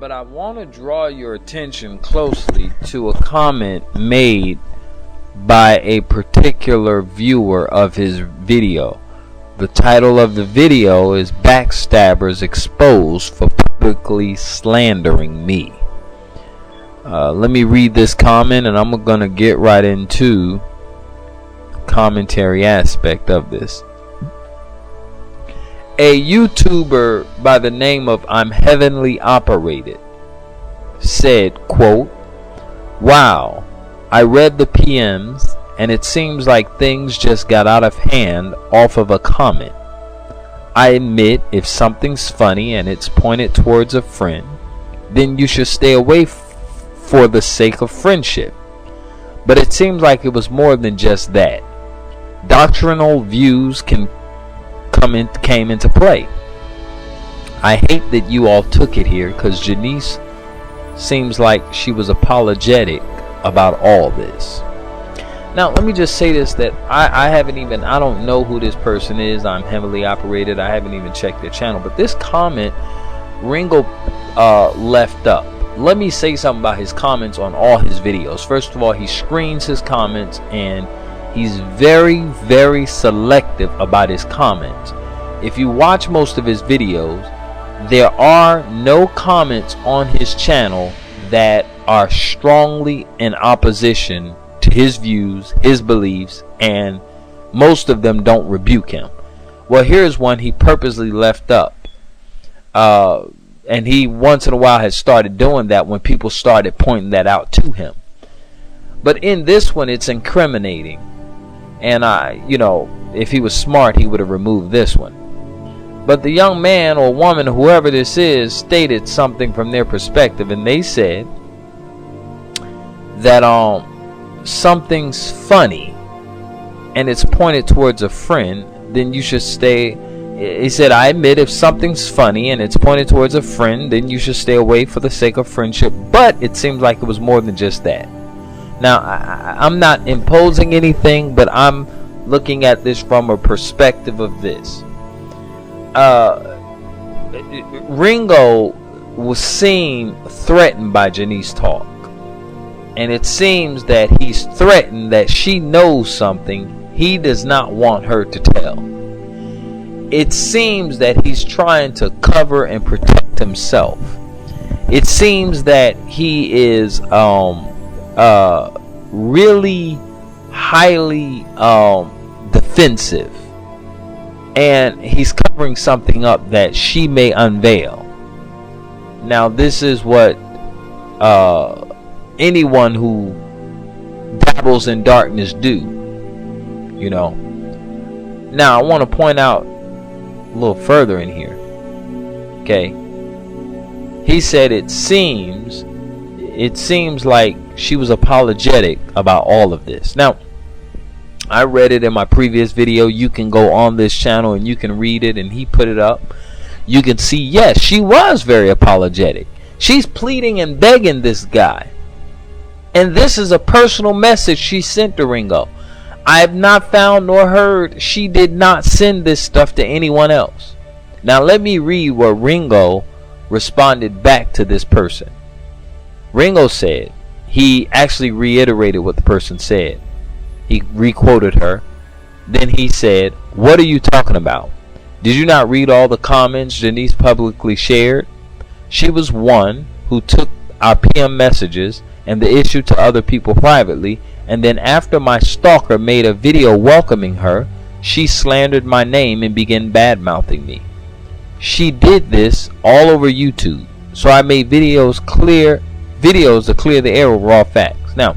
But I want to draw your attention closely to a comment made by a particular viewer of his video. The title of the video is "Backstabbers Exposed for Publicly Slandering Me." Let me read this comment, and I'm gonna get right into the commentary aspect of this. A YouTuber by the name of I'm Heavenly Operated said, quote, "Wow, I read the PMs and it seems like things just got out of hand off of a comment. I admit if something's funny and it's pointed towards a friend, then you should stay away for the sake of friendship. But it seems like it was more than just that. Doctrinal views came into play. I hate that you all took it here because Janice seems like she was apologetic about all this." Now let me just say this, that I don't know who this person is. I'm Heavily Operated. I haven't even checked their channel, but this comment Ringo left up. Let me say something about his comments on all his videos. First of all, he screens his comments and he's very, very selective about his comments. If you watch most of his videos, there are no comments on his channel that are strongly in opposition to his views, his beliefs, and most of them don't rebuke him. Well, here's one he purposely left up. And he once in a while has started doing that when people started pointing that out to him. But in this one, it's incriminating. And if he was smart, he would have removed this one. But the young man or woman, whoever this is, stated something from their perspective, and they said that something's funny and it's pointed towards a friend, then you should stay. He said, I admit if something's funny and it's pointed towards a friend, then you should stay away for the sake of friendship. But it seems like it was more than just that. Now, I'm not imposing anything, but I'm looking at this from a perspective of this. Ringo was seen threatened by Genisetalk, and it seems that he's threatened that she knows something he does not want her to tell. It seems that he's trying to cover and protect himself. It seems that he is really highly defensive, and he's covering something up that she may unveil. Now this is what anyone who dabbles in darkness do, Now I want to point out a little further in here. Okay, he said it seems like she was apologetic about all of this. Now I read it in my previous video. You can go on this channel and you can read it, and he put it up. You can see, yes, she was very apologetic. She's pleading and begging this guy, and this is a personal message she sent to Ringo. I have not found nor heard she did not send this stuff to anyone else. Now let me read what Ringo responded back to this person. Ringo said, he actually reiterated what the person said. He requoted her. Then he said, "What are you talking about? Did you not read all the comments Janice publicly shared? She was one who took our PM messages and the issue to other people privately, and then after my stalker made a video welcoming her, she slandered my name and began bad-mouthing me. She did this all over YouTube, so I made videos to clear the air with raw facts." Now,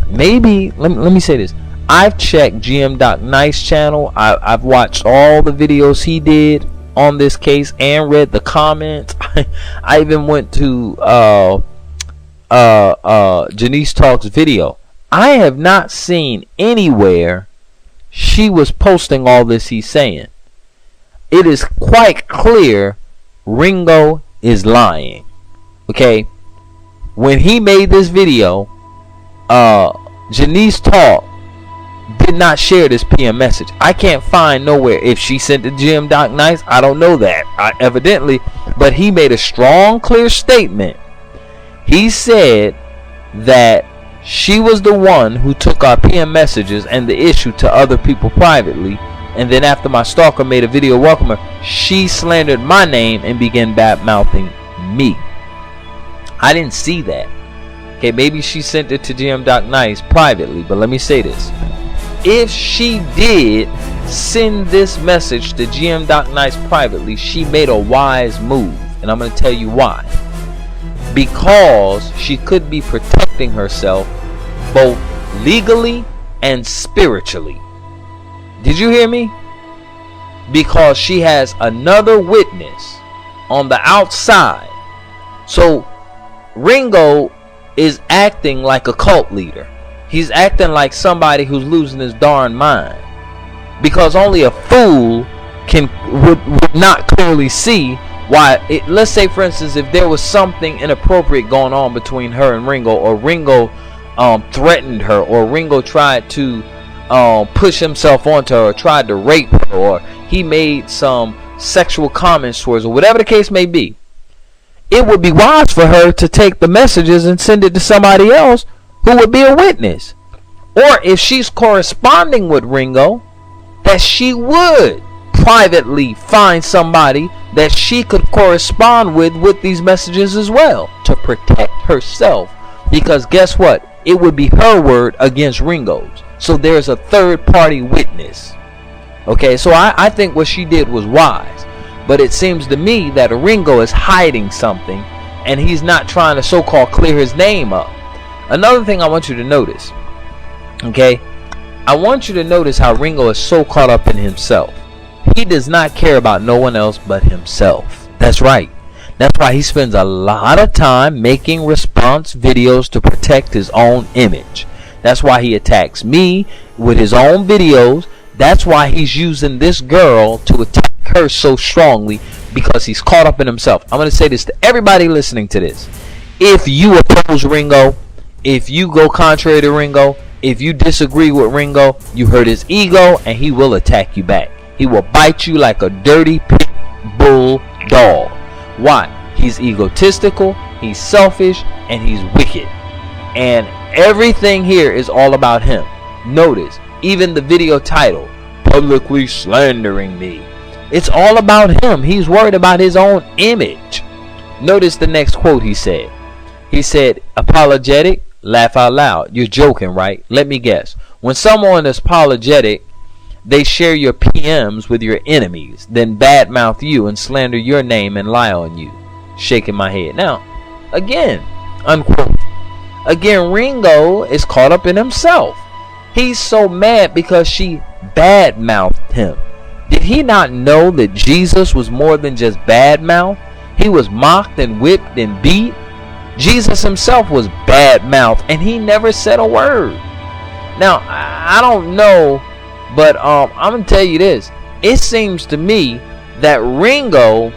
maybe, let me say this. I've checked GM.Nice channel. I've watched all the videos he did on this case and read the comments. I even went to Genisetalk's video. I have not seen anywhere she was posting all this he's saying. It is quite clear Ringo is lying. Okay, when he made this video, Genisetalk did not share this PM message. I can't find nowhere if she sent to GM.Nice. I don't know that, evidently, but he made a strong, clear statement He said that she was the one who took our PM messages and the issue to other people privately, and then after my stalker made a video welcoming her, she slandered my name and began bad-mouthing me. I didn't see that. Okay, maybe she sent it to GM Doc Nice privately, but let me say this. If she did send this message to GM Doc Nice privately, she made a wise move, and I'm going to tell you why. Because she could be protecting herself both legally and spiritually. Did you hear me? Because she has another witness on the outside. So Ringo is acting like a cult leader. He's acting like somebody who's losing his darn mind. Because only a fool would not clearly see why. Let's say, for instance, if there was something inappropriate going on between her and Ringo, or Ringo threatened her, or Ringo tried to push himself onto her, or tried to rape her, or he made some sexual comments towards her, whatever the case may be, it would be wise for her to take the messages and send it to somebody else who would be a witness. Or if she's corresponding with Ringo, that she would privately find somebody that she could correspond with these messages as well, to protect herself. Because guess what? It would be her word against Ringo's. So there's a third party witness. Okay, so I think what she did was wise. But it seems to me that Ringo is hiding something, and he's not trying to so-called clear his name up. Another thing I want you to notice, okay, I want you to notice how Ringo is so caught up in himself. He does not care about no one else but himself. That's right. That's why he spends a lot of time making response videos to protect his own image. That's why he attacks me with his own videos. That's why he's using this girl to attack her so strongly, because he's caught up in himself. I'm going to say this to everybody listening to this. If you oppose Ringo, if you go contrary to Ringo, if you disagree with Ringo, you hurt his ego, and he will attack you back. He will bite you like a dirty pit bull dog. Why? He's egotistical, he's selfish, and he's wicked. And everything here is all about him. Notice, even the video title, publicly slandering me. It's all about him. He's worried about his own image. Notice the next quote he said. He said, apologetic, laugh out loud. You're joking, right? Let me guess. When someone is apologetic, they share your PMs with your enemies, then badmouth you and slander your name and lie on you. Shaking my head. Now, again, unquote. Again, Ringo is caught up in himself. He's so mad because she badmouthed him. Did he not know that Jesus was more than just badmouth? He was mocked and whipped and beat. Jesus himself was badmouthed, and he never said a word. Now, I don't know, but I'm going to tell you this. It seems to me that Ringo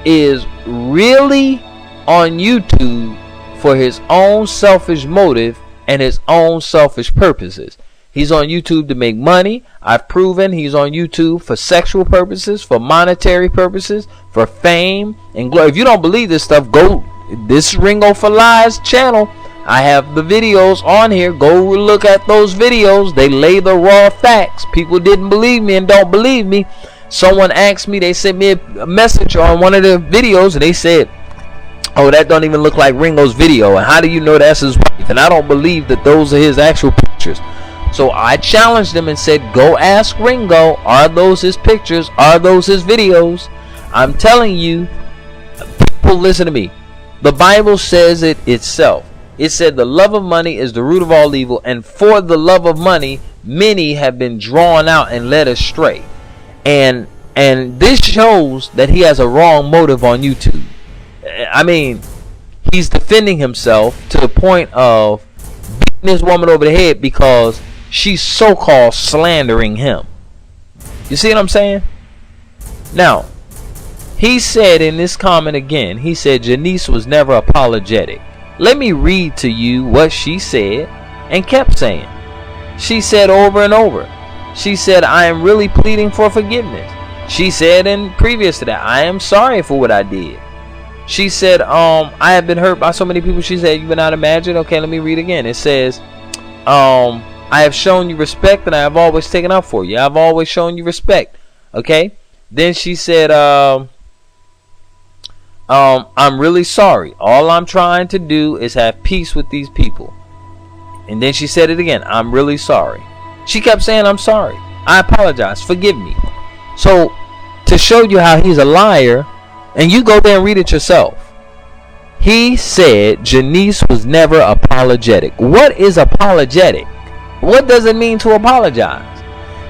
is really on YouTube for his own selfish motive and his own selfish purposes. He's on YouTube to make money. I've proven he's on YouTube for sexual purposes, for monetary purposes, for fame and glory. If you don't believe this stuff, go this Ringo4Life channel. I have the videos on here. Go look at those videos. They lay the raw facts. People didn't believe me and don't believe me. Someone asked me, they sent me a message on one of the videos, and they said, oh, that don't even look like Ringo's video, and how do you know that's his wife? And I don't believe that those are his actual pictures. So I challenged them and said, go ask Ringo, are those his pictures? Are those his videos? I'm telling you, people, listen to me. The Bible says it itself. It said the love of money is the root of all evil, and for the love of money, many have been drawn out and led astray. And this shows that he has a wrong motive on YouTube. I mean, he's defending himself to the point of beating this woman over the head because she's so-called slandering him. You see what I'm saying? Now, he said in this comment again, he said Janice was never apologetic. Let me read to you what she said and kept saying. She said over and over. She said, I am really pleading for forgiveness. She said in previous to that, I am sorry for what I did. She said, I have been hurt by so many people. She said, you would not imagine. Okay, let me read again. It says, I have shown you respect, and I have always taken up for you. I've always shown you respect. Okay. Then she said, I'm really sorry. All I'm trying to do is have peace with these people. And then she said it again. I'm really sorry. She kept saying, I'm sorry. I apologize. Forgive me. So, to show you how he's a liar, and you go there and read it yourself. He said Janice was never apologetic. What is apologetic? What does it mean to apologize?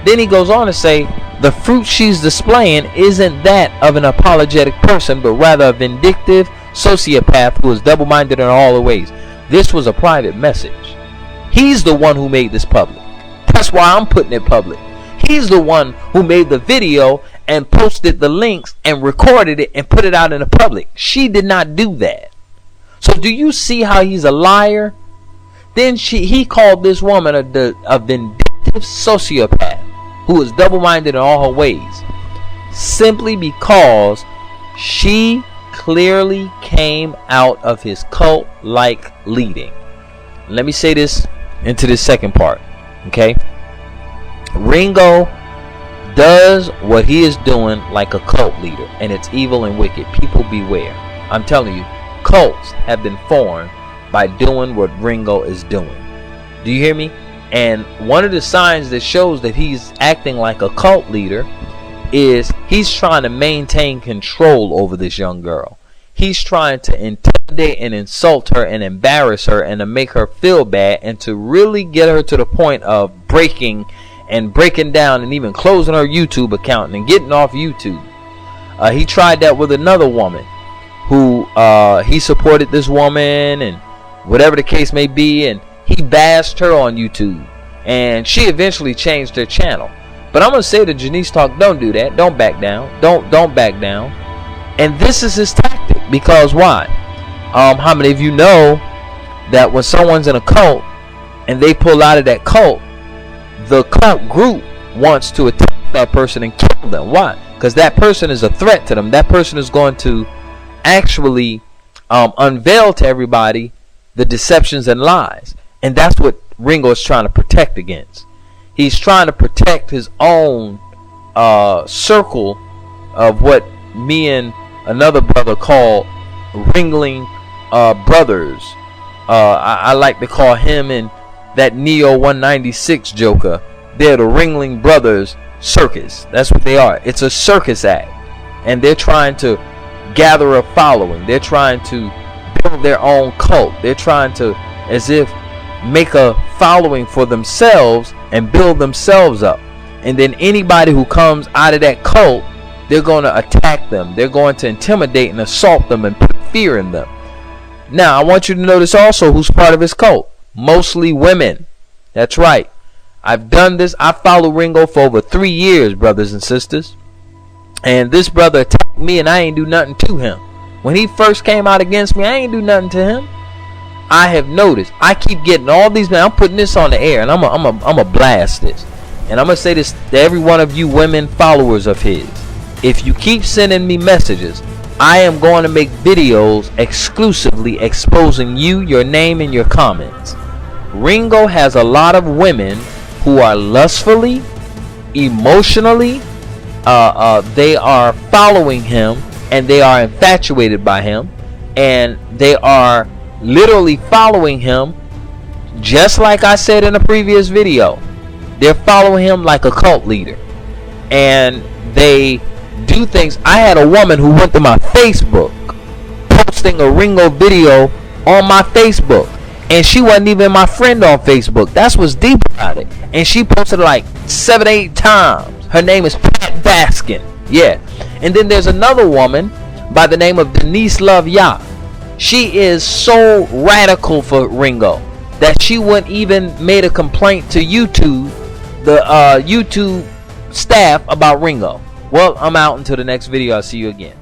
Then he goes on to say, the fruit she's displaying isn't that of an apologetic person, but rather a vindictive sociopath who is double-minded in all the ways. This was a private message. He's the one who made this public. That's why I'm putting it public. He's the one who made the video and posted the links and recorded it and put it out in the public. She did not do that. So do you see how he's a liar? Then he called this woman a vindictive sociopath who is double-minded in all her ways, simply because she clearly came out of his cult-like leading. Let me say this into this second part, okay? Ringo does what he is doing like a cult leader, and it's evil and wicked. People beware. I'm telling you, cults have been formed by doing what Ringo is doing. Do you hear me? And one of the signs that shows that he's acting like a cult leader is he's trying to maintain control over this young girl. He's trying to intimidate and insult her and embarrass her and to make her feel bad and to really get her to the point of breaking down and even closing her YouTube account and getting off YouTube. He tried that with another woman who he supported this woman and whatever the case may be, and he bashed her on YouTube, and she eventually changed her channel. But I'm gonna say to Genisetalk, don't do that. Don't back down. Don't back down. And this is his tactic, because why? How many of you know that when someone's in a cult and they pull out of that cult, the cult group wants to attack that person and kill them? Why? Because that person is a threat to them. That person is going to actually unveil to everybody the deceptions and lies. And that's what Ringo is trying to protect against. He's trying to protect his own circle of what me and another brother call Ringling brothers. I like to call him and that Neo 196 Joker. They're the Ringling Brothers circus. That's what they are. It's a circus act. And they're trying to gather a following. They're trying to build their own cult. They're trying to, as if, make a following for themselves and build themselves up. And then anybody who comes out of that cult, they're going to attack them. They're going to intimidate and assault them and put fear in them. Now, I want you to notice also who's part of his cult. Mostly women. That's right. I've done this. I followed Ringo for over 3 years, brothers and sisters. And this brother attacked me and I ain't do nothing to him. When he first came out against me, I ain't do nothing to him. I have noticed I keep getting all these, man. I'm putting this on the air and I'm a blast this. And I'm going to say this to every one of you women followers of his. If you keep sending me messages, I am going to make videos exclusively exposing you, your name, and your comments. Ringo has a lot of women who are lustfully, emotionally, they are following him and they are infatuated by him, and they are literally following him just like I said in a previous video. They're following him like a cult leader, and they do things. I had a woman who went to my Facebook posting a Ringo video on my Facebook, and she wasn't even my friend on Facebook. That's what's deep about it. And she posted it like 7-8 times. Her name is Pat Baskin. Yeah. And then there's another woman by the name of Denise Love Yacht. She is so radical for Ringo that she wouldn't even made a complaint to YouTube, the YouTube staff, about Ringo. Well, I'm out until the next video. I'll see you again.